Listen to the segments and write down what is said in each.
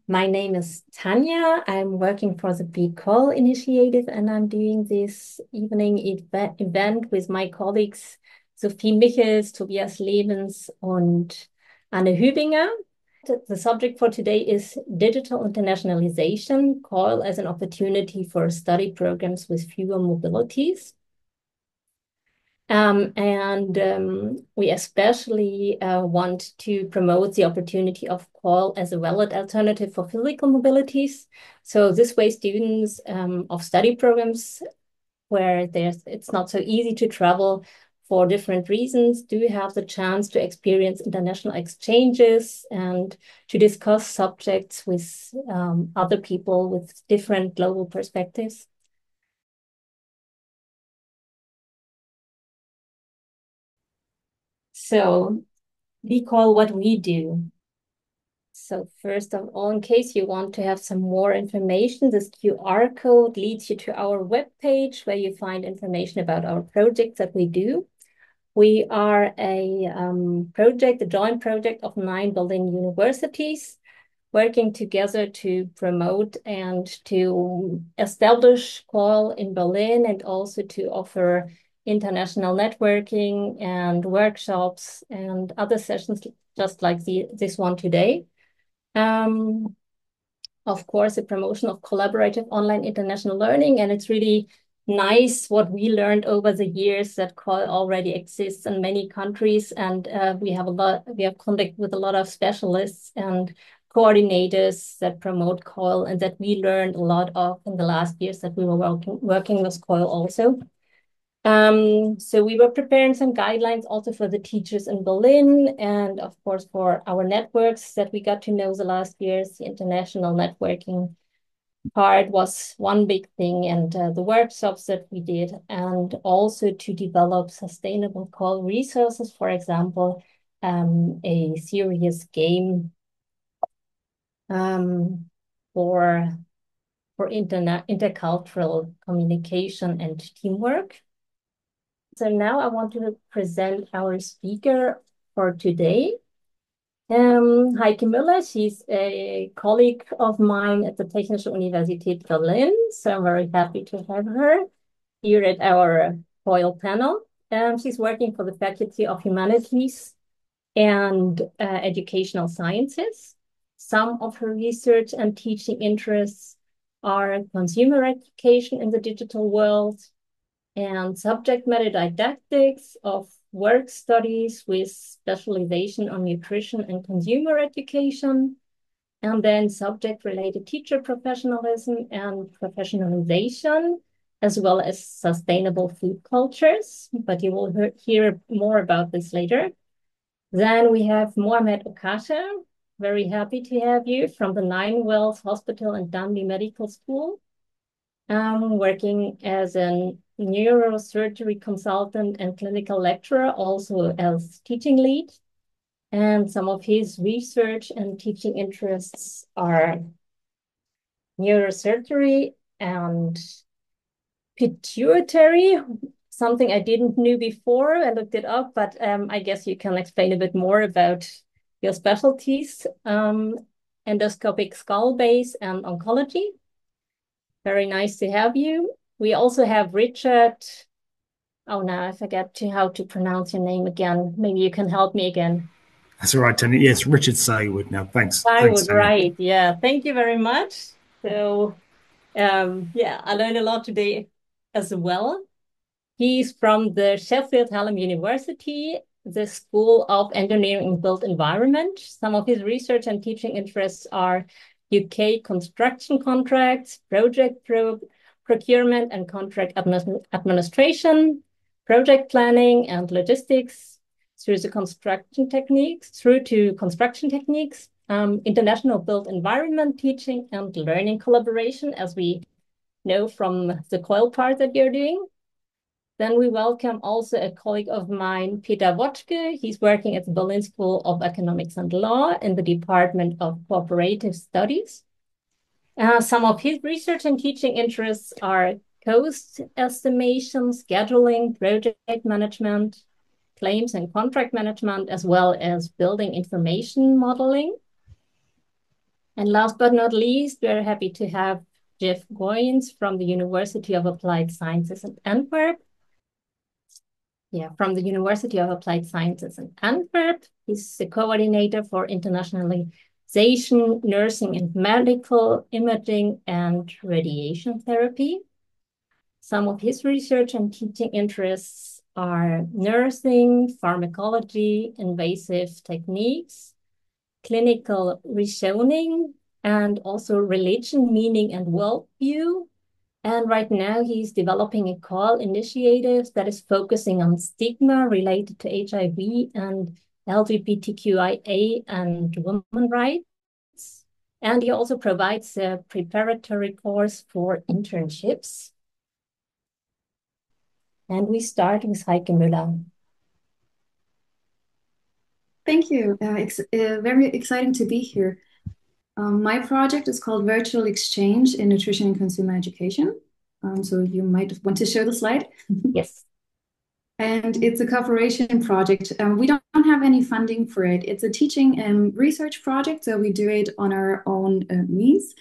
My name is Tanya. I'm working for the BeCOIL initiative, and I'm doing this evening event with my colleagues Sophie Michels, Tobias Lebens, and Anne Hübinger. The subject for today is digital internationalization, COIL as an opportunity for study programs with fewer mobilities. We especially want to promote the opportunity of COIL as a valid alternative for physical mobilities. So this way, students of study programs where it's not so easy to travel for different reasons do have the chance to experience international exchanges and to discuss subjects with other people with different global perspectives. So we call what we do. So first of all, in case you want to have some more information, this QR code leads you to our webpage where you find information about our projects that we do. We are a joint project of 9 Berlin universities working together to promote and to establish COIL in Berlin and also to offer international networking and workshops and other sessions just like this one today. Um, of course, the promotion of collaborative online international learning. And it's really nice what we learned over the years that COIL already exists in many countries. And we have contact with a lot of specialists and coordinators that promote COIL and that we learned a lot of in the last years that we were working with COIL also. So we were preparing some guidelines also for the teachers in Berlin and of course for our networks that we got to know the last years. The international networking part was one big thing and the workshops that we did and also to develop sustainable call resources, for example, a serious game um, for intercultural communication and teamwork. So now I want to present our speaker for today. Heike Müller, she's a colleague of mine at the Technische Universität Berlin. So I'm very happy to have her here at our COIL panel. She's working for the Faculty of Humanities and Educational Sciences. Some of her research and teaching interests are consumer education in the digital world, and subject matter didactics of work studies with specialization on nutrition and consumer education, and then subject-related teacher professionalism and professionalization, as well as sustainable food cultures, but you will hear more about this later. Then we have Mohamed Okasha, very happy to have you from the Nine Wells Hospital and Dundee Medical School. Working as a neurosurgery consultant and clinical lecturer, also as teaching lead. And some of his research and teaching interests are neurosurgery and pituitary, something I didn't know before. I looked it up, but I guess you can explain a bit more about your specialties, endoscopic skull base and oncology. Very nice to have you. We also have Richard. Oh, now I forget how to pronounce your name again. Maybe you can help me again. That's all right, Tanya. Yes, Richard Saywood now. Thanks. I Thanks, would Tanya. right. Yeah, thank you very much. So, yeah, I learned a lot today as well. He's from the Sheffield Hallam University, the School of Engineering and Built Environment. Some of his research and teaching interests are UK construction contracts, procurement and contract administration, project planning and logistics through to construction techniques, international built environment teaching and learning collaboration, as we know from the COIL part that you're doing. Then we welcome also a colleague of mine, Peter Wotschke. He's working at the Berlin School of Economics and Law in the Department of Cooperative Studies. Some of his research and teaching interests are cost estimation, scheduling, project management, claims and contract management, as well as building information modeling. And last but not least, we're happy to have Jeff Goins from the University of Applied Sciences in Antwerp. Yeah, from the University of Applied Sciences in Antwerp. He's the coordinator for internationalization, nursing and medical imaging, and radiation therapy. Some of his research and teaching interests are nursing, pharmacology, invasive techniques, clinical reasoning, and also religion, meaning, and worldview. And right now he's developing a COIL initiative that is focusing on stigma related to HIV and LGBTQIA and women rights. And he also provides a preparatory course for internships. And we start with Heike Müller. Thank you. It's very exciting to be here. My project is called Virtual Exchange in Nutrition and Consumer Education. So you might want to show the slide. Yes. And it's a cooperation project. We don't have any funding for it. It's a teaching and research project, so we do it on our own means.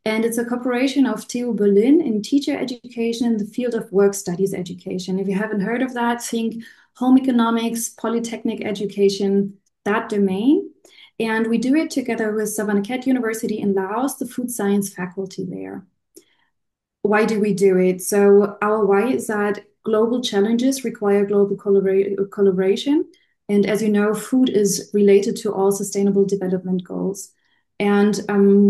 And it's a cooperation of TU Berlin in teacher education in the field of work studies education. If you haven't heard of that, think home economics, polytechnic education, that domain. And we do it together with Savanakhet University in Laos, the food science faculty there. Why do we do it? So our why is that global challenges require global collaboration. And as you know, food is related to all sustainable development goals. And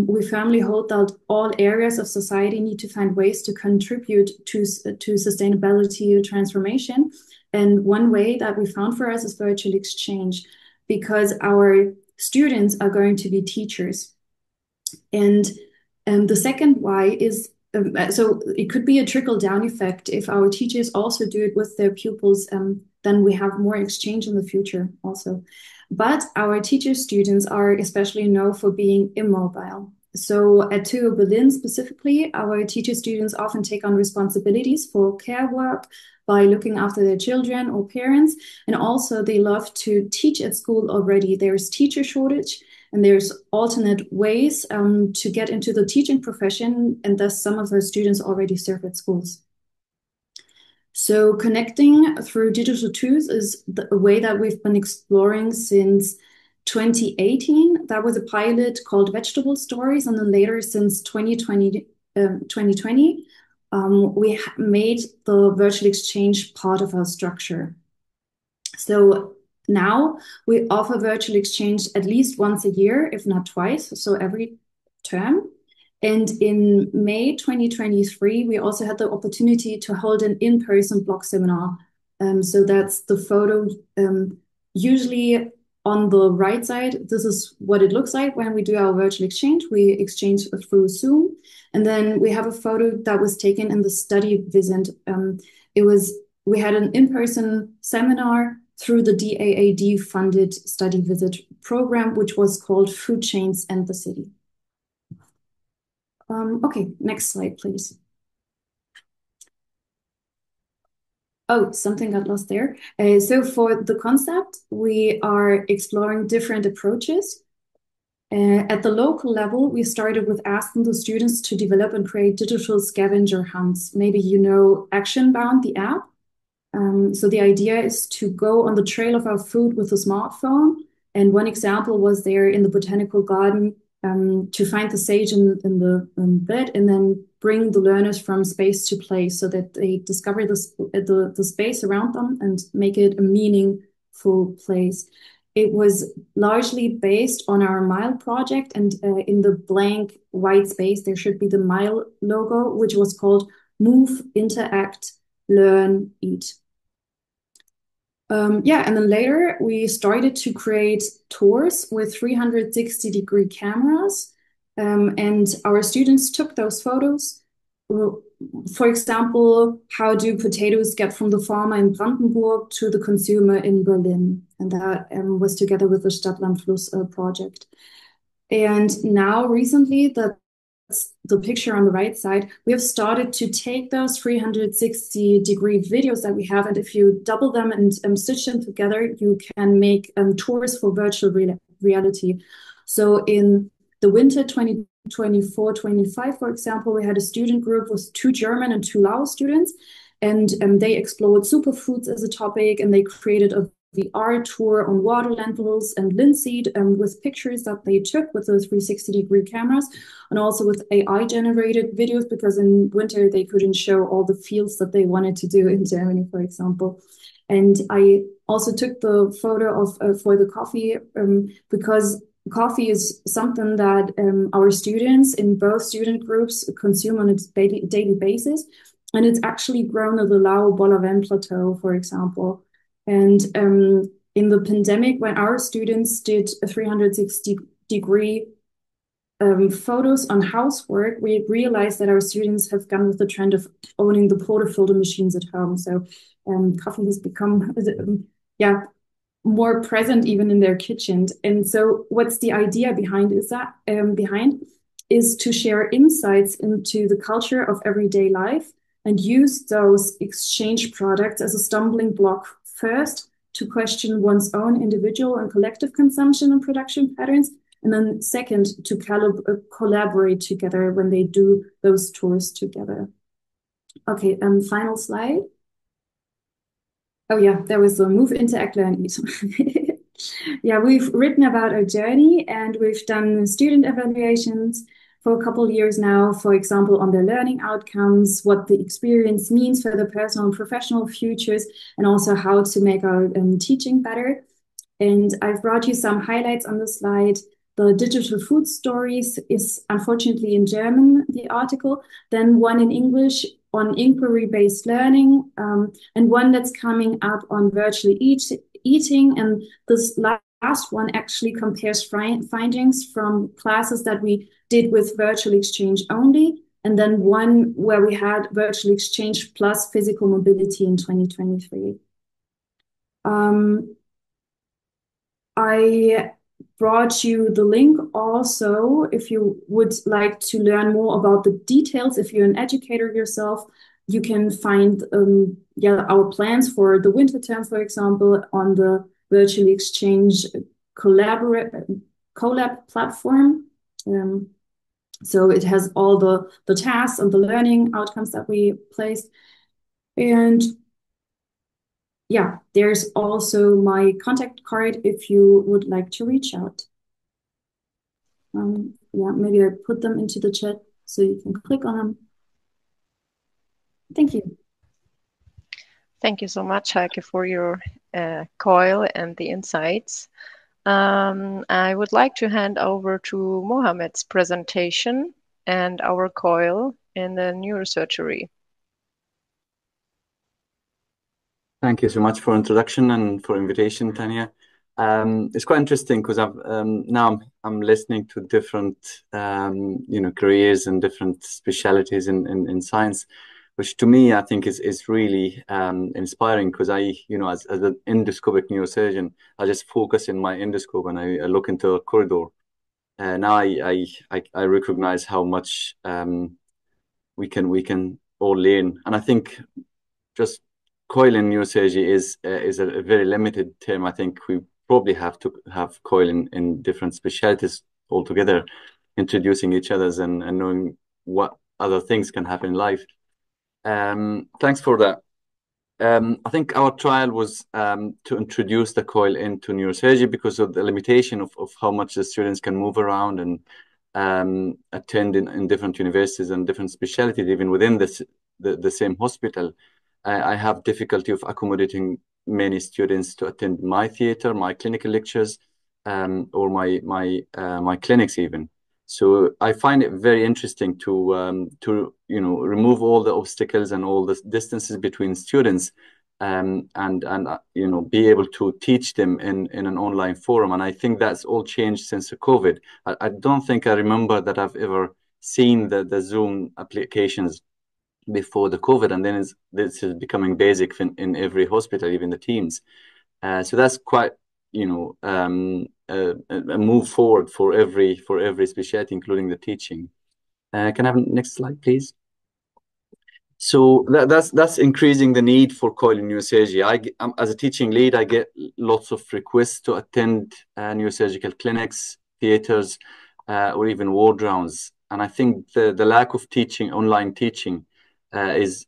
we firmly hold that all areas of society need to find ways to contribute to sustainability transformation. And one way that we found for us is virtual exchange, because our students are going to be teachers. And the second why is, so it could be a trickle-down effect. If our teachers also do it with their pupils, then we have more exchange in the future also. But our teacher students are especially known for being immobile. So at TU Berlin specifically, our teacher students often take on responsibilities for care work by looking after their children or parents. And also they love to teach at school already. There's teacher shortage and there's alternate ways to get into the teaching profession. And thus some of those students already serve at schools. So connecting through digital tools is a way that we've been exploring since 2018. That was a pilot called Vegetable Stories. And then later, since 2020, we made the virtual exchange part of our structure. So now we offer virtual exchange at least once a year, if not twice, so every term. And in May 2023, we also had the opportunity to hold an in-person blog seminar. So that's the photo. Usually on the right side, this is what it looks like when we do our virtual exchange. We exchange through Zoom. And then we have a photo that was taken in the study visit. We had an in-person seminar through the DAAD-funded study visit program, which was called Food Chains and the City. Okay, next slide, please. Oh, something got lost there. So for the concept, we are exploring different approaches. At the local level, we started with asking the students to develop and create digital scavenger hunts. Maybe you know Actionbound, the app. So the idea is to go on the trail of our food with a smartphone. And one example was there in the botanical garden, to find the sage in the bed and then bring the learners from space to place so that they discover the space around them and make it a meaningful place. It was largely based on our MILE project, and in the blank white space, there should be the MILE logo, which was called Move, Interact, Learn, Eat. And then later we started to create tours with 360-degree cameras, and our students took those photos. For example, how do potatoes get from the farmer in Brandenburg to the consumer in Berlin? And that was together with the Stadtlandfluss project. And now recently, the picture on the right side, we have started to take those 360-degree videos that we have, and if you double them and stitch them together, you can make tours for virtual reality. So in the winter 2024-25, for example, we had a student group with 2 German and 2 Lao students, and they explored superfoods as a topic, and they created a VR tour on water lentils and linseed with pictures that they took with those 360-degree cameras, and also with AI generated videos, because in winter they couldn't show all the fields that they wanted to do in Germany, for example. And I also took the photo of for the coffee because coffee is something that our students in both student groups consume on a daily basis. And it's actually grown at the Lao Bolaven Plateau, for example. And in the pandemic, when our students did a 360-degree photos on housework, we realized that our students have gone with the trend of owning the portafilter machines at home. So coffee has become, more present even in their kitchens. And so what's the idea behind is to share insights into the culture of everyday life and use those exchange products as a stumbling block first to question one's own individual and collective consumption and production patterns, and then second to collaborate together when they do those tours together. Okay, final slide. Oh yeah, there was the move, interact, learn, eat. Yeah, we've written about our journey, and we've done student evaluations for a couple of years now, for example, on their learning outcomes, what the experience means for their personal and professional futures, and also how to make our teaching better. And I've brought you some highlights on the slide. The digital food stories is unfortunately in German, the article, then one in English on inquiry-based learning, and one that's coming up on virtually eating. And this last one actually compares findings from classes that we did with virtual exchange only, and then one where we had virtual exchange plus physical mobility in 2023. I brought you the link also if you would like to learn more about the details. If you're an educator yourself, you can find our plans for the winter term, for example, on the virtual exchange collab platform. So it has all the tasks and the learning outcomes that we placed. And yeah, there's also my contact card if you would like to reach out. Yeah, maybe I put them into the chat so you can click on them. Thank you. Thank you so much, Heike, for your COIL and the insights. I would like to hand over to Mohammed's presentation and our COIL in the neurosurgery. Thank you so much for introduction and for invitation, Tanya. It's quite interesting because now I'm listening to different careers and different specialities in science, which to me I think is really inspiring, because I as an endoscopic neurosurgeon, I just focus in my endoscope and I look into a corridor. Now I recognize how much we can all learn, and I think just COIL in neurosurgery is a very limited term. I think we probably have to have COIL in different specialties altogether, introducing each other's and knowing what other things can happen in life. Thanks for that. I think our trial was to introduce the COIL into neurosurgery because of the limitation of how much the students can move around and attend in different universities and different specialties, even within the same hospital. I have difficulty of accommodating many students to attend my theater, my clinical lectures, or my clinics even. So I find it very interesting to remove all the obstacles and all the distances between students, and be able to teach them in an online forum. And I think that's all changed since the COVID. I don't think I remember that I've ever seen the Zoom applications before the COVID, and then this is becoming basic in every hospital, even the teams. So that's quite a move forward for every specialty, including the teaching. Can I have next slide, please? So that's increasing the need for COIL in neurosurgery. As a teaching lead, I get lots of requests to attend neurosurgical clinics, theaters, or even ward rounds. And I think the lack of teaching, online teaching, has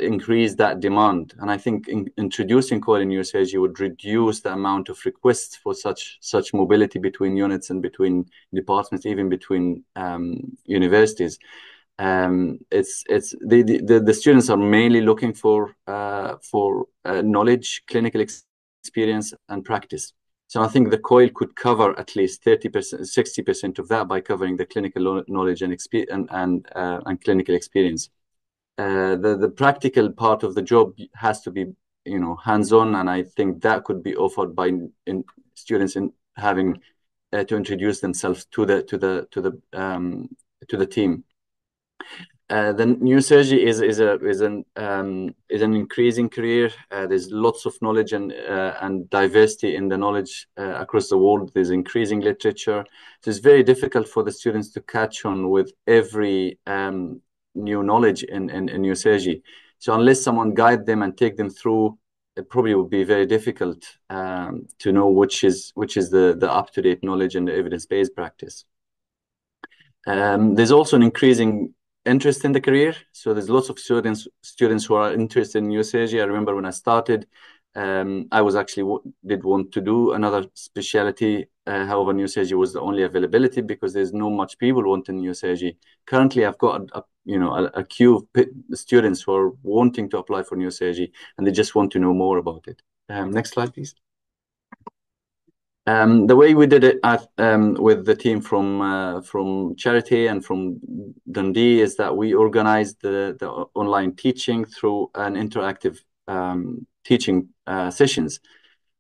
increased that demand. And I think introducing COIL in neurosurgery would reduce the amount of requests for such mobility between units and between departments, even between universities. The students are mainly looking for knowledge, clinical experience, and practice. So I think the COIL could cover at least 30%, 60% of that by covering the clinical knowledge and clinical experience. The practical part of the job has to be, hands-on, and I think that could be offered by students in having to introduce themselves to the team. The neurosurgery is an increasing career. There's lots of knowledge and diversity in the knowledge across the world. There's increasing literature. So it's very difficult for the students to catch on with every new knowledge in neurosurgery. So unless someone guide them and take them through, it probably would be very difficult to know which is the up-to-date knowledge and the evidence-based practice. There's also an increasing interest in the career. So there's lots of students who are interested in neurosurgery. I remember when I started, I was actually did want to do another specialty. However, neurosurgery was the only availability because there's not much people wanting neurosurgery. Currently, I've got a queue of students who are wanting to apply for neurosurgery, and they just want to know more about it. Next slide, please. The way we did it with the team from Charity and from Dundee is that we organized the online teaching through an interactive teaching sessions.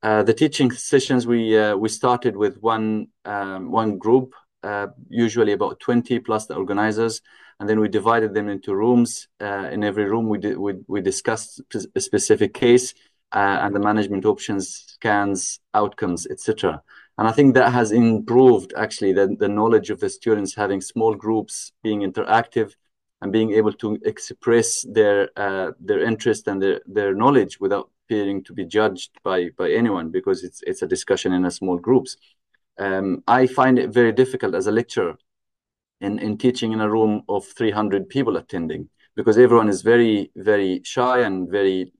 The teaching sessions we started with one group, usually about 20 plus the organizers, and then we divided them into rooms. In every room, we discussed a specific case. And the management options, scans, outcomes, etc. And I think that has improved actually the knowledge of the students, having small groups, being interactive, and being able to express their interest and their knowledge without fearing to be judged by anyone, because it's a discussion in a small groups. I find it very difficult as a lecturer in teaching in a room of 300 people attending, because everyone is very, very shy and very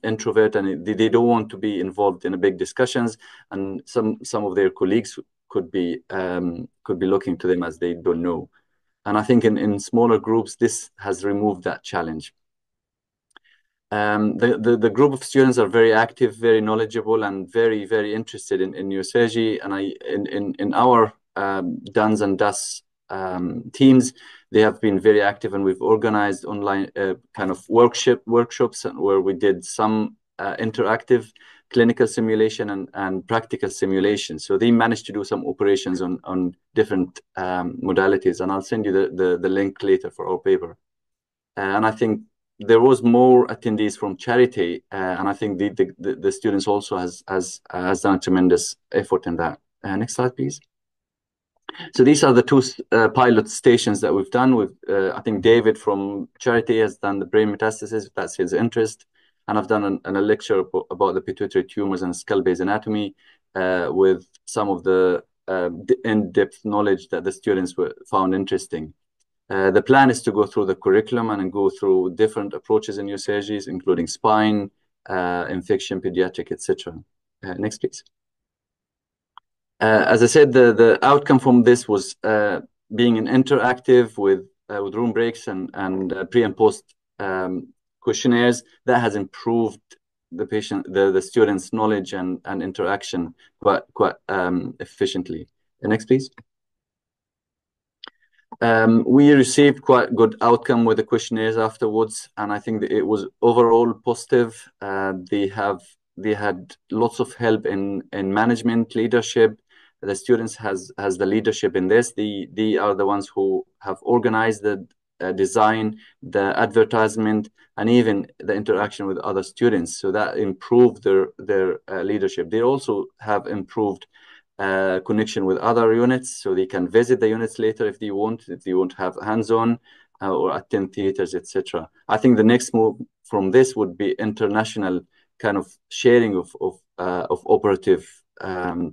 introvert, and they don't want to be involved in a big discussions, and some of their colleagues could be looking to them as they don't know. And I think in smaller groups, this has removed that challenge. The group of students are very active, very knowledgeable, and very, very interested in neurosurgery. And in our Duns and Dus teams, they have been very active, and we've organized online kind of workshops where we did some interactive clinical simulation and practical simulation. So they managed to do some operations on different modalities, and I'll send you the link later for our paper. And I think there was more attendees from Charity, and I think the students also has done a tremendous effort in that. Next slide, please. So these are the two pilot stations that we've done. I think David from Charity has done the brain metastasis, if that's his interest. And I've done a lecture about the pituitary tumors and skull-base anatomy with some of the in-depth knowledge that the students found interesting. The plan is to go through the curriculum and go through different approaches in neurosurgeries, including spine, infection, pediatric, etc. Next, please. As I said, the outcome from this was being an interactive with room breaks and pre and post questionnaires that has improved the students' knowledge and interaction quite efficiently. Next, please. We received quite good outcome with the questionnaires afterwards, and I think that it was overall positive. They had lots of help in management, leadership. The students has the leadership in this. They are the ones who have organized the design, the advertisement, and even the interaction with other students. So that improved their leadership. They also have improved connection with other units, so they can visit the units later if they want to have hands-on or attend theaters, etc. I think the next move from this would be international kind of sharing of operative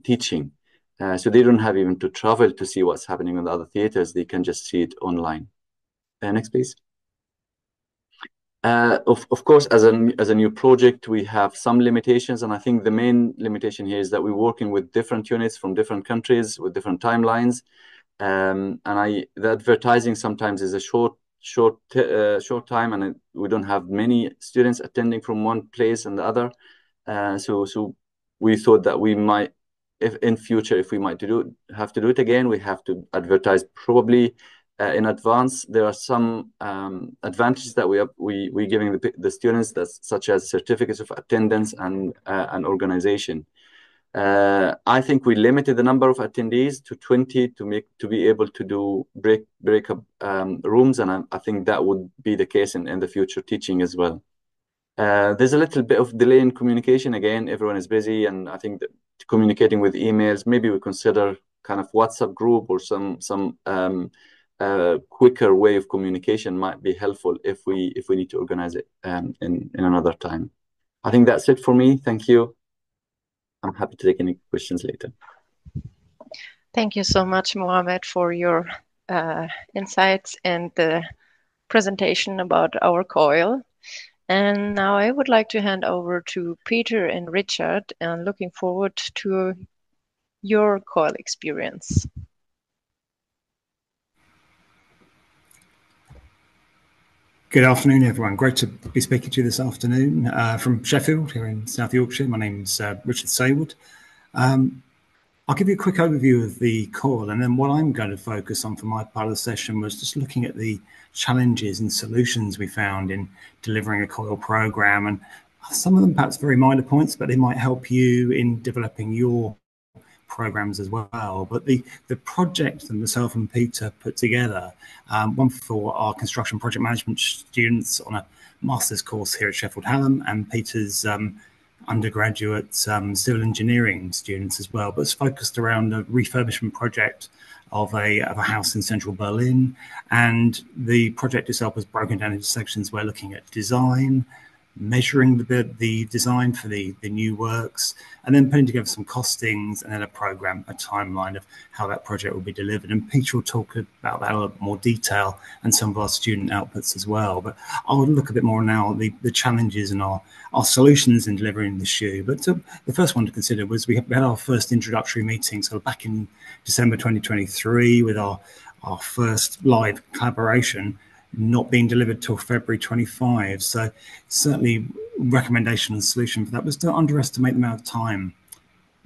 teaching. So they don't have even to travel to see what's happening in the other theaters. They can just see it online. Next, please. Of course, as a new project, we have some limitations, and I think the main limitation here is that we're working with different units from different countries with different timelines, and the advertising sometimes is a short time, and we don't have many students attending from one place and the other. So we thought that we might, if in future, if we might have to do it again, we have to advertise probably in advance. There are some advantages that we're giving the students, such as certificates of attendance and organization. I think we limited the number of attendees to 20 to be able to do breakup rooms, and I think that would be the case in the future teaching as well. There's a little bit of delay in communication. Again, everyone is busy, and I think that communicating with emails, maybe we consider kind of WhatsApp group or some quicker way of communication might be helpful if we need to organize it in another time. I think that's it for me. Thank you. I'm happy to take any questions later. Thank you so much, Mohammed, for your insights and the presentation about our COIL. And now I would like to hand over to Peter and Richard, and looking forward to your COIL experience. Good afternoon, everyone. Great to be speaking to you this afternoon from Sheffield here in South Yorkshire. My name's Richard Saywood. I'll give you a quick overview of the COIL, and then what I'm going to focus on for my part of the session was just looking at the challenges and solutions we found in delivering a COIL program, and some of them perhaps very minor points, but they might help you in developing your programs as well. But the project that myself and Peter put together, one for our construction project management students on a master's course here at Sheffield Hallam, and Peter's undergraduate civil engineering students as well, but it's focused around a refurbishment project of a house in central Berlin. And the project itself was broken down into sections. We're looking at design, measuring the design for the new works, and then putting together some costings, and then a program, a timeline of how that project will be delivered. And Peter will talk about that in a little more detail and some of our student outputs as well. But I'll look a bit more now at the challenges and our solutions in delivering the shoe. But the first one to consider was we had our first introductory meeting, so back in December 2023, with our first live collaboration not being delivered till February 25. So certainly recommendation and solution for that was to underestimate the amount of time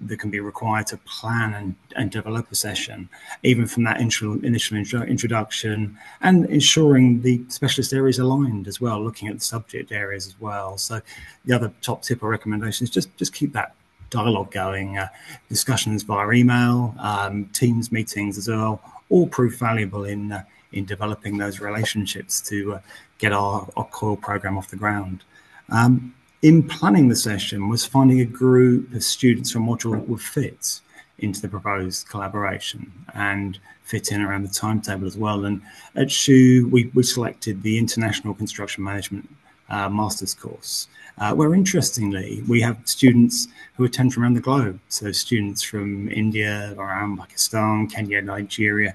that can be required to plan and develop a session, even from that initial introduction, and ensuring the specialist areas aligned as well, looking at the subject areas as well. So the other top tip or recommendation is just keep that dialogue going, discussions via email, Teams meetings as well, all prove valuable in developing those relationships to get our COIL program off the ground. In planning the session was finding a group of students from module that would fit into the proposed collaboration and fit in around the timetable as well. And at SHU, we selected the International Construction Management Master's course, where interestingly, we have students who attend from around the globe. So students from India, Iran, Pakistan, Kenya, Nigeria,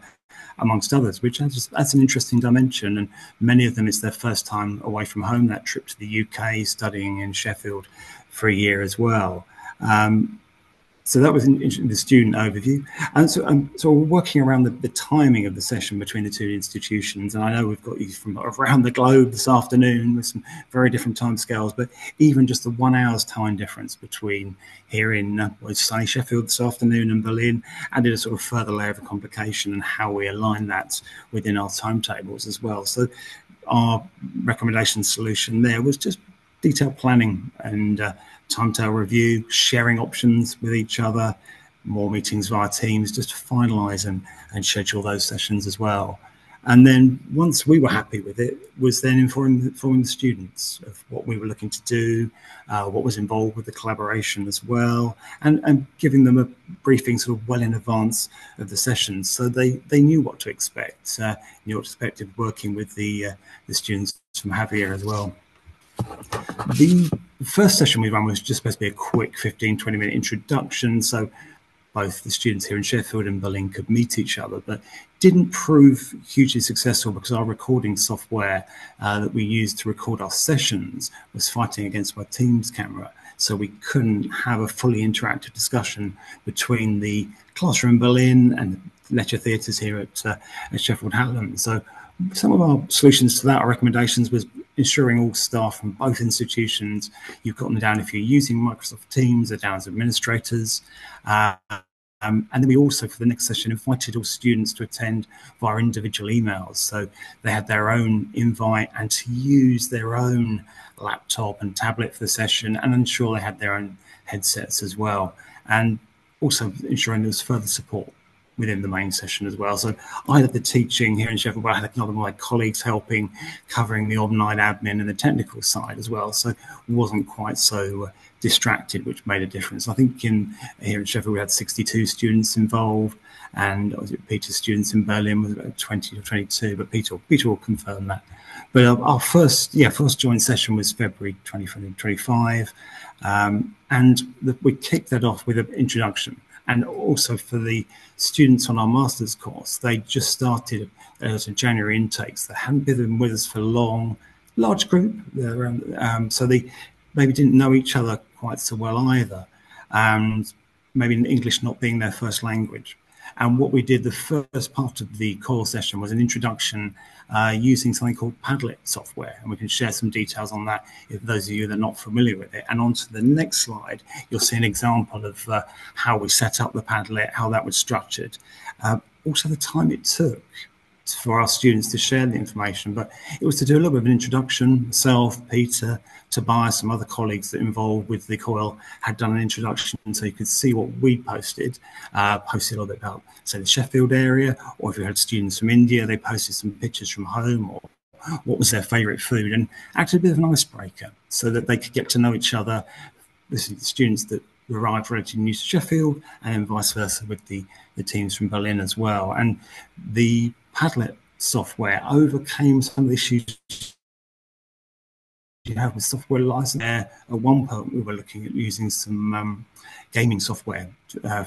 amongst others, which that's an interesting dimension. And many of them, it's their first time away from home, that trip to the UK, studying in Sheffield for a year as well. So that was the student overview. And so we're working around the timing of the session between the two institutions. And I know we've got you from around the globe this afternoon with some very different time scales, but even just the 1 hour's time difference between here in sunny Sheffield this afternoon and Berlin added a sort of further layer of complication, and how we align that within our timetables as well. So our recommendation solution there was just detailed planning and timetable review, sharing options with each other, more meetings via Teams, just to finalise and schedule those sessions as well. And then once we were happy with it, was then informing the students of what we were looking to do, what was involved with the collaboration as well, and giving them a briefing sort of well in advance of the sessions, so they knew what to expect, knew what to expect of working with the students from Javier as well. The first session we ran was just supposed to be a quick 15-20 minute introduction. So both the students here in Sheffield and Berlin could meet each other, but didn't prove hugely successful because our recording software that we used to record our sessions was fighting against my Teams camera. So we couldn't have a fully interactive discussion between the classroom in Berlin and the lecture theatres here at Sheffield Hallam. So some of our solutions to that, our recommendations, was ensuring all staff from both institutions, you've got them down if you're using Microsoft Teams, they're down as administrators. And then we also, for the next session, invited all students to attend via individual emails. So they had their own invite and to use their own laptop and tablet for the session, and ensure they had their own headsets as well. And also ensuring there was further support within the main session as well. So I had the teaching here in Sheffield, but I had a lot of my colleagues helping, covering the online admin and the technical side as well. So it wasn't quite so distracted, which made a difference. I think here in Sheffield we had 62 students involved, and Peter's students in Berlin was about 20 or 22, but Peter will confirm that. But our first joint session was February 2025, and we kicked that off with an introduction. And also for the students on our master's course, they just started as a January intakes. They hadn't been with us for long, large group, so they maybe didn't know each other quite so well either, and maybe English not being their first language. And what we did, the first part of the core session was an introduction using something called Padlet software. And we can share some details on that if those of you that are not familiar with it. And on to the next slide, you'll see an example of how we set up the Padlet, how that was structured. Also the time it took for our students to share the information, but it was to do a little bit of an introduction. Myself, Peter, Tobias, some other colleagues that involved with the COIL had done an introduction, so you could see what we posted a little bit about, say, the Sheffield area, or if you had students from India, they posted some pictures from home, or what was their favourite food, and acted a bit of an icebreaker so that they could get to know each other. This is the students that arrived relatively new to Sheffield, and then vice versa with the teams from Berlin as well. And the Padlet software overcame some of the issues you have with software license. At one point, we were looking at using some gaming software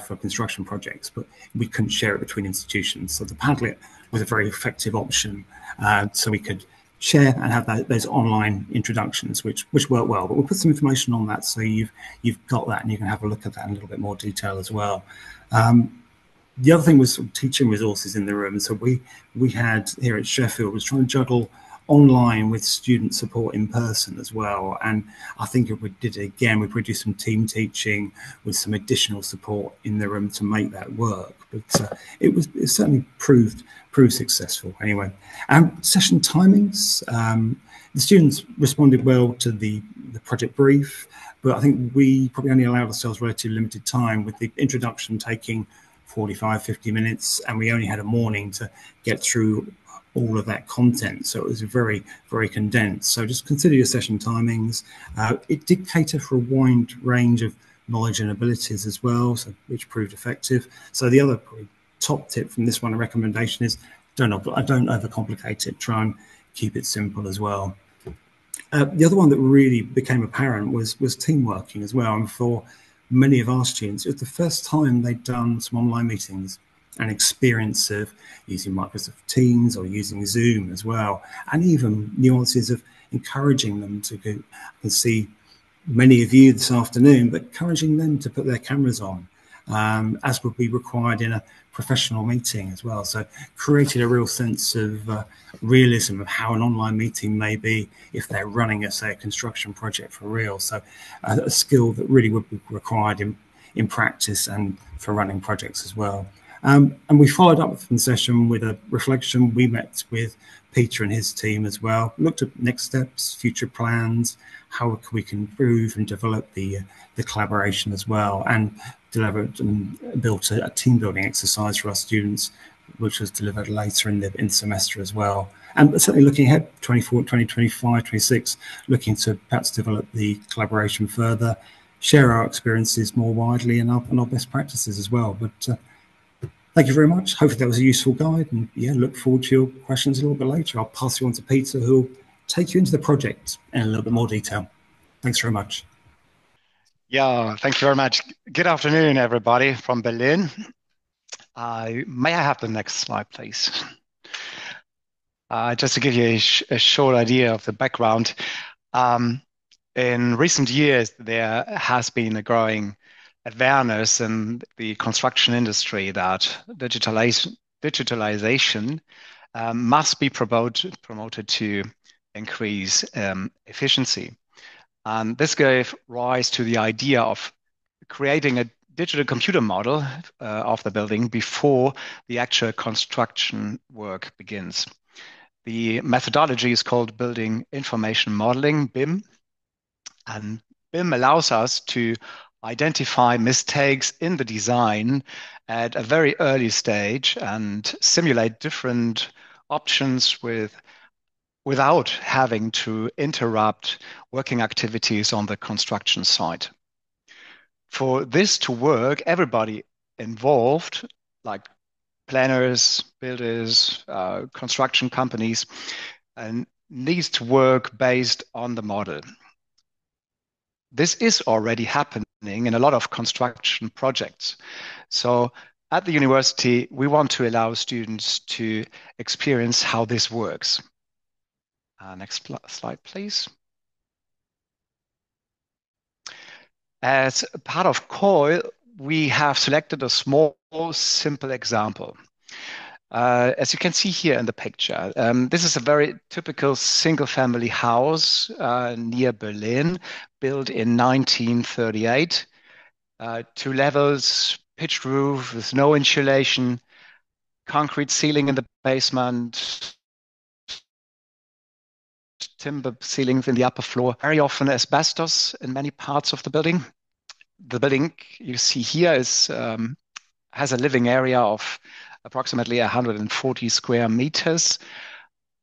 for construction projects, but we couldn't share it between institutions. So the Padlet was a very effective option, so we could share and have those online introductions, which work well. But we'll put some information on that, so you've got that, and you can have a look at that in a little bit more detail as well. The other thing was teaching resources in the room. So we had here at Sheffield was trying to juggle online with student support in person as well. And I think if we did it again, we produced some team teaching with some additional support in the room to make that work. But it certainly proved successful anyway. Session timings, the students responded well to the project brief, but I think we probably only allowed ourselves relatively limited time, with the introduction taking 45, 50 minutes, and we only had a morning to get through all of that content. So it was very, very condensed. So just consider your session timings. It did cater for a wide range of knowledge and abilities as well, so which proved effective. So the other top tip from this one, a recommendation, is don't overcomplicate it. Try and keep it simple as well. The other one that really became apparent was teamworking as well. And for many of our students, it was the first time they'd done some online meetings, an experience of using Microsoft Teams or using Zoom as well, and even nuances of encouraging them to go. I can see many of you this afternoon, but encouraging them to put their cameras on, as would be required in a professional meeting as well. So created a real sense of realism of how an online meeting may be if they're running a construction project for real. So a skill that really would be required in practice and for running projects as well. And we followed up from the session with a reflection. We met with Peter and his team as well, looked at next steps, future plans, how we can improve and develop the collaboration as well, and delivered and built a team building exercise for our students, which was delivered later in the semester as well. And certainly looking ahead, 2025, 26, looking to perhaps develop the collaboration further, share our experiences more widely and our best practices as well. But thank you very much. Hopefully that was a useful guide, and look forward to your questions a little bit later. I'll pass you on to Peter, who'll take you into the project in a little bit more detail. Thanks very much. Yeah, thank you very much. Good afternoon, everybody from Berlin. May I have the next slide, please? Just to give you a short idea of the background, in recent years, there has been a growing awareness in the construction industry that digitalization must be promoted to increase efficiency. And this gave rise to the idea of creating a digital computer model of the building before the actual construction work begins. The methodology is called Building Information Modeling, BIM, and BIM allows us to identify mistakes in the design at a very early stage and simulate different options without having to interrupt working activities on the construction site. For this to work, everybody involved, like planners, builders, construction companies, and needs to work based on the model. This is already happening in a lot of construction projects. So at the university, we want to allow students to experience how this works. Next slide, please. As part of COIL, we have selected a small, simple example. As you can see here in the picture, this is a very typical single-family house near Berlin, built in 1938. 2 levels, pitched roof with no insulation, concrete ceiling in the basement, timber ceilings in the upper floor, very often asbestos in many parts of the building. The building you see here has a living area of approximately 140 square meters.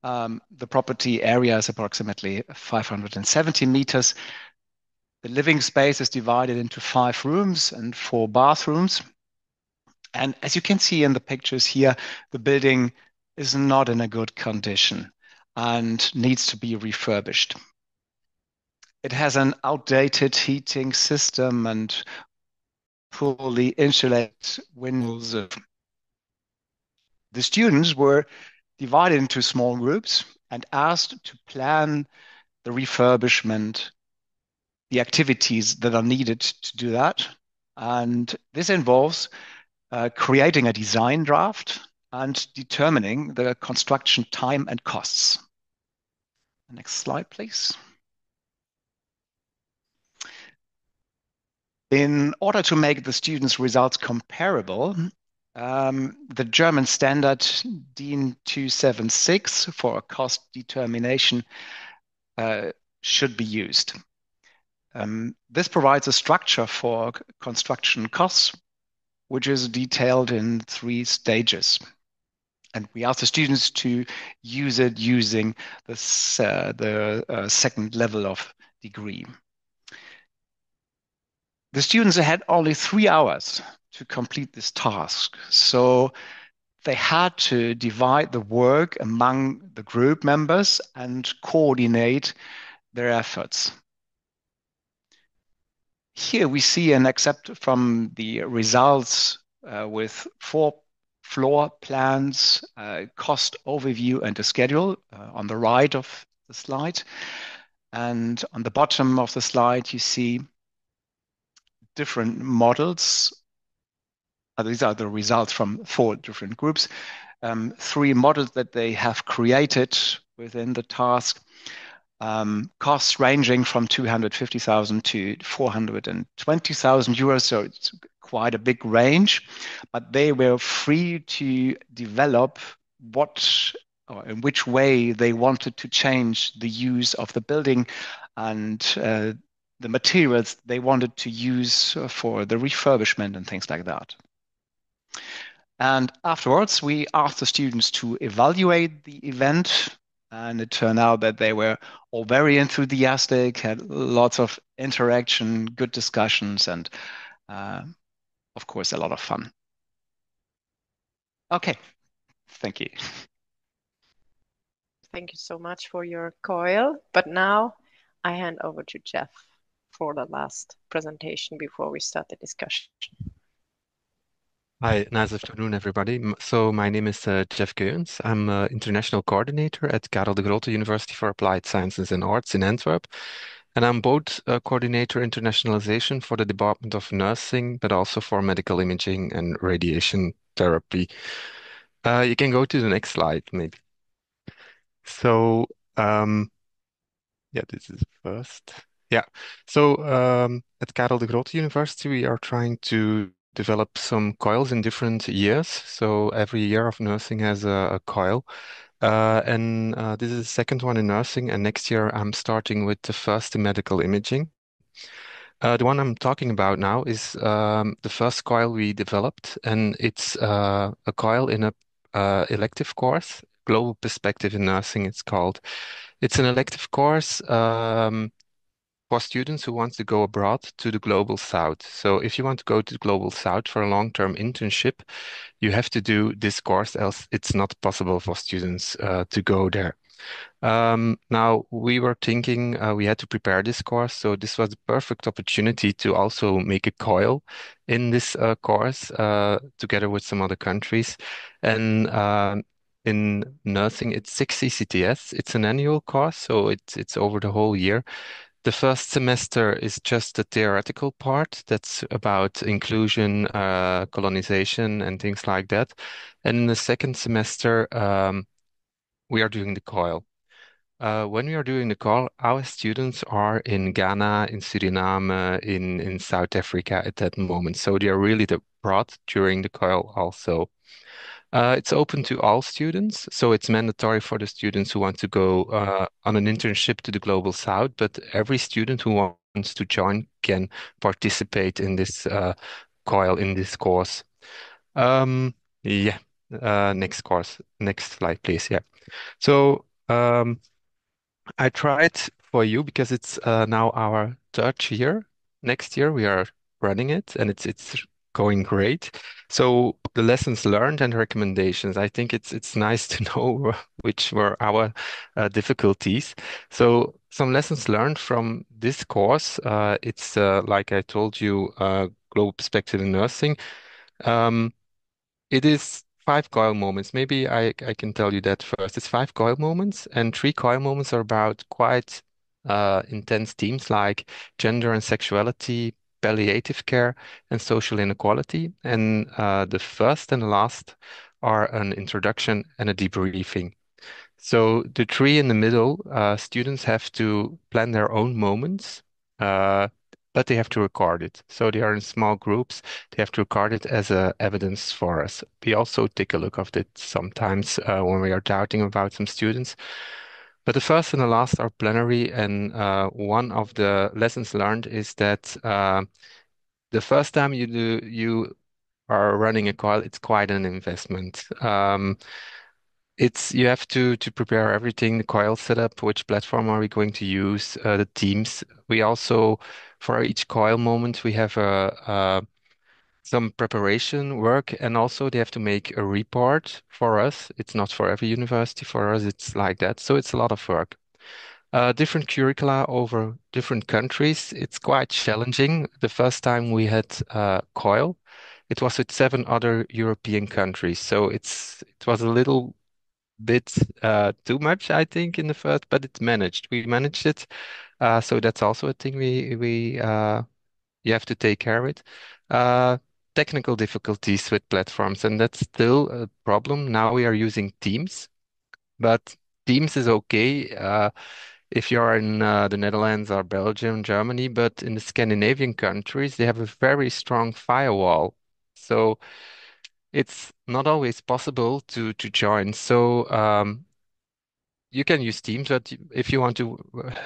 The property area is approximately 570 meters. The living space is divided into 5 rooms and 4 bathrooms. And as you can see in the pictures here, the building is not in a good condition and needs to be refurbished. It has an outdated heating system and poorly insulated windows. The students were divided into small groups and asked to plan the refurbishment, the activities that are needed to do that. And this involves creating a design draft and determining the construction time and costs. Next slide, please. In order to make the students' results comparable, the German standard DIN 276 for cost determination should be used. This provides a structure for construction costs, which is detailed in 3 stages. And we ask the students to use it using the second level of degree. The students had only 3 hours to complete this task. So they had to divide the work among the group members and coordinate their efforts. Here we see an excerpt from the results with 4 floor plans, cost overview, and a schedule on the right of the slide. And on the bottom of the slide, you see different models. These are the results from 4 different groups. 3 models that they have created within the task. Costs ranging from 250,000 to 420,000 euros, so it's quite a big range. But they were free to develop in which way they wanted to change the use of the building and the materials they wanted to use for the refurbishment and things like that. And afterwards, we asked the students to evaluate the event, and it turned out that they were all very enthusiastic, had lots of interaction, good discussions, and of course, a lot of fun. Okay, thank you. Thank you so much for your COIL. But now I hand over to Jeff. for the last presentation before we start the discussion. Hi, nice afternoon, everybody. So my name is Jeff Geuns. I'm an international coordinator at Karel de Grote University for Applied Sciences and Arts in Antwerp. And I'm both a coordinator internationalization for the Department of Nursing, but also for medical imaging and radiation therapy. You can go to the next slide, maybe. So, yeah, this is first. Yeah. So at Karel de Grote University, we are trying to develop some coils in different years. So every year of nursing has a coil. And this is the second one in nursing. And next year, I'm starting with the first in medical imaging. The one I'm talking about now is the first coil we developed, and it's a coil in a elective course, Global Perspective in Nursing, it's called. It's an elective course for students who want to go abroad to the Global South. So if you want to go to the Global South for a long-term internship, you have to do this course, else it's not possible for students to go there. Now, we were thinking we had to prepare this course, so this was the perfect opportunity to also make a COIL in this course together with some other countries. And in nursing, it's 6 CCTS. It's an annual course, so it's over the whole year. The first semester is just the theoretical part that's about inclusion, colonization, and things like that. And in the second semester, we are doing the COIL. When we are doing the call, our students are in Ghana, in Suriname, in South Africa at that moment. So they are really abroad during the call also. It's open to all students, so it's mandatory for the students who want to go on an internship to the Global South, but every student who wants to join can participate in this COIL, in this course. Yeah, next course, next slide, please. Yeah. So I tried for you because it's now our third year. Next year we are running it, and it's going great. So the lessons learned and recommendations. I think it's nice to know which were our difficulties. So some lessons learned from this course. It's like I told you, global perspective in nursing. Um, it is 5 coil moments. Maybe I can tell you that first. It's 5 coil moments, and 3 coil moments are about quite intense themes like gender and sexuality, palliative care, and social inequality. And the first and the last are an introduction and a debriefing. So the 3 in the middle, students have to plan their own moments, uh, but they have to record it. So they are in small groups. They have to record it as evidence for us. We also take a look of it sometimes when we are doubting about some students. But the first and the last are plenary, and one of the lessons learned is that the first time you are running a call, it's quite an investment. It's you have to prepare everything, the coil setup, which platform are we going to use, the teams. We also, for each coil moment, we have some preparation work, and also they have to make a report for us. It's not for every university. For us, it's like that. So it's a lot of work. Different curricula over different countries. It's quite challenging. The first time we had COIL, it was with 7 other European countries. So it was a little bit too much, I think, in the first, but it's managed. We managed it. So that's also a thing we you have to take care of it. Uh, Technical difficulties with platforms, and that's still a problem. Now we are using Teams, but Teams is okay if you're in the Netherlands or Belgium, Germany, but in the Scandinavian countries, they have a very strong firewall. So it's not always possible to join. So you can use Teams, but if you want to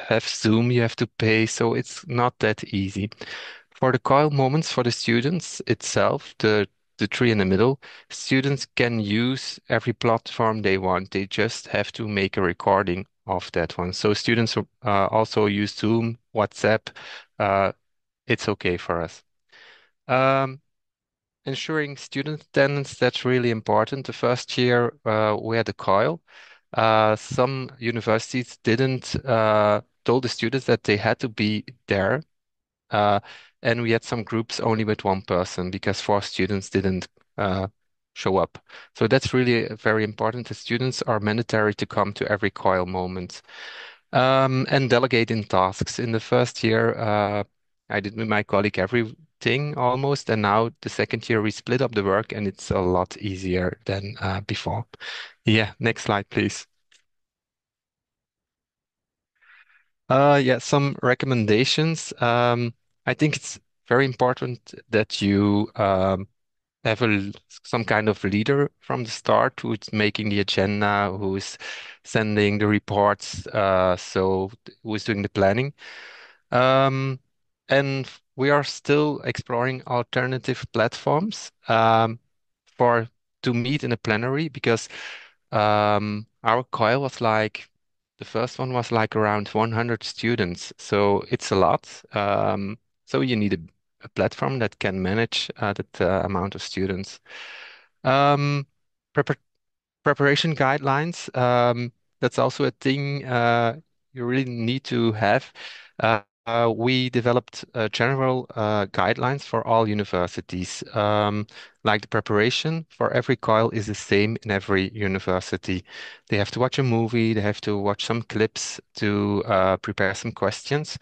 have Zoom, you have to pay. So it's not that easy. For the coil moments for the students itself, the 3 in the middle, students can use every platform they want. They just have to make a recording of that one. So students also use Zoom, WhatsApp. Uh, it's okay for us. Um, Ensuring student attendance, that's really important. The first year we had a COIL. Some universities didn't told the students that they had to be there And we had some groups only with one person because 4 students didn't show up. So that's really very important. The students are mandatory to come to every COIL moment. And delegating tasks. In the first year, I did with my colleague everything almost, and now the second year we split up the work and it's a lot easier than before. Yeah, next slide, please. Yeah, some recommendations. I think it's very important that you have some kind of leader from the start who's making the agenda, who's sending the reports, so who's doing the planning. And we are still exploring alternative platforms for to meet in a plenary because our COIL was like the first one was like around 100 students, so it's a lot. So you need a platform that can manage that amount of students. Um, prepar Preparation guidelines, that's also a thing you really need to have. We developed general guidelines for all universities. Like the preparation for every COIL is the same in every university. They have to watch a movie, they have to watch some clips to prepare some questions.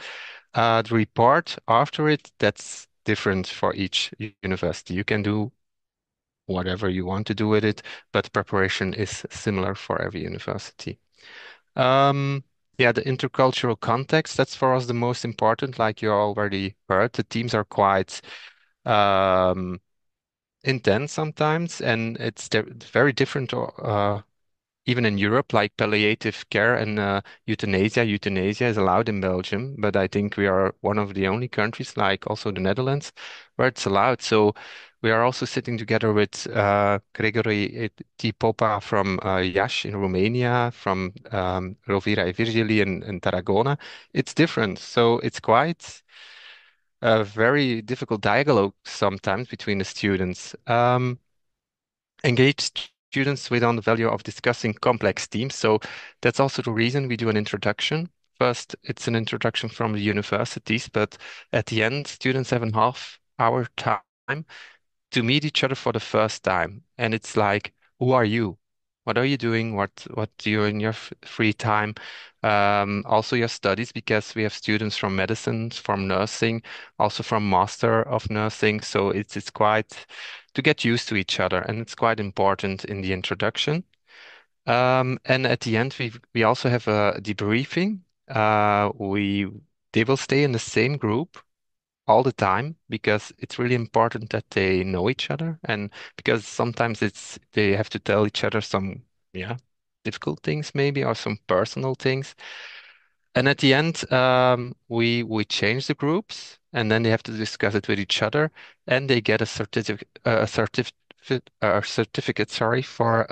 The report after it, that's different for each university. You can do whatever you want to do with it, but preparation is similar for every university. Um, yeah, the intercultural context, that's for us the most important, like you already heard. The teams are quite um, intense sometimes, and it's very different even in Europe, like palliative care and euthanasia. Euthanasia is allowed in Belgium, but I think we are one of the only countries, like also the Netherlands, where it's allowed. So we are also sitting together with Gregory T. Popa from Iași in Romania, from Rovira e Virgili in Tarragona. It's different. So it's quite a very difficult dialogue sometimes between the students. Engage students with on the value of discussing complex themes. So that's also the reason we do an introduction. First, it's an introduction from the universities, but at the end, students have a half-hour time to meet each other for the first time. And it's like, who are you? What are you doing? What do you in your free time? Also your studies, because we have students from medicine, from nursing, also from Master of Nursing. So it's quite to get used to each other, and it's quite important in the introduction. And at the end, we also have a debriefing. They will stay in the same group all the time because it's really important that they know each other, and because sometimes they have to tell each other some yeah difficult things maybe, or some personal things. And at the end, we change the groups, and then they have to discuss it with each other, and they get a certificate, sorry, for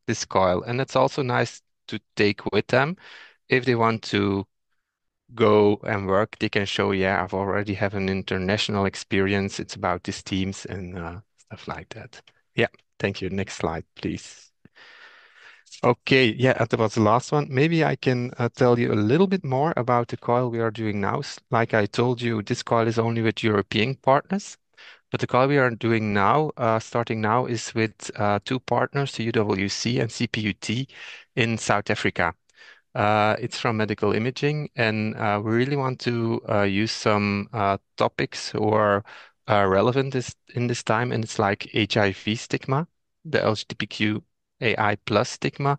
this coil. And it's also nice to take with them if they want to go and work. They can show, yeah, I've already have an international experience. It's about these teams and stuff like that. Yeah, thank you. Next slide, please. Okay, yeah, that was the last one. Maybe I can tell you a little bit more about the coil we are doing now. Like I told you, this coil is only with European partners, but the coil we are doing now, starting now, is with 2 partners, the UWC and CPUT in South Africa. It's from medical imaging, and we really want to use some topics who are relevant in this time, and it's like HIV stigma, the LGBTQAI plus stigma.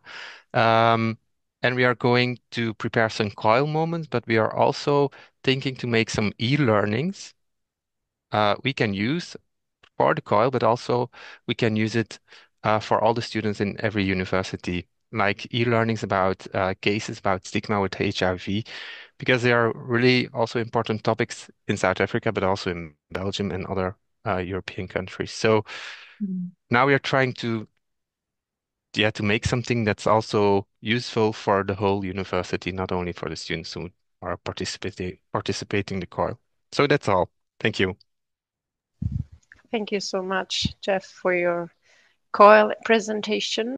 And we are going to prepare some COIL moments, but we are also thinking to make some e-learnings we can use for the COIL, but also we can use it for all the students in every university, like e-learnings about cases about stigma with HIV, because they are really also important topics in South Africa, but also in Belgium and other European countries. So now we are trying to make something that's also useful for the whole university, not only for the students who are participating in the COIL. So that's all. Thank you. Thank you so much, Jeff, for your COIL presentation.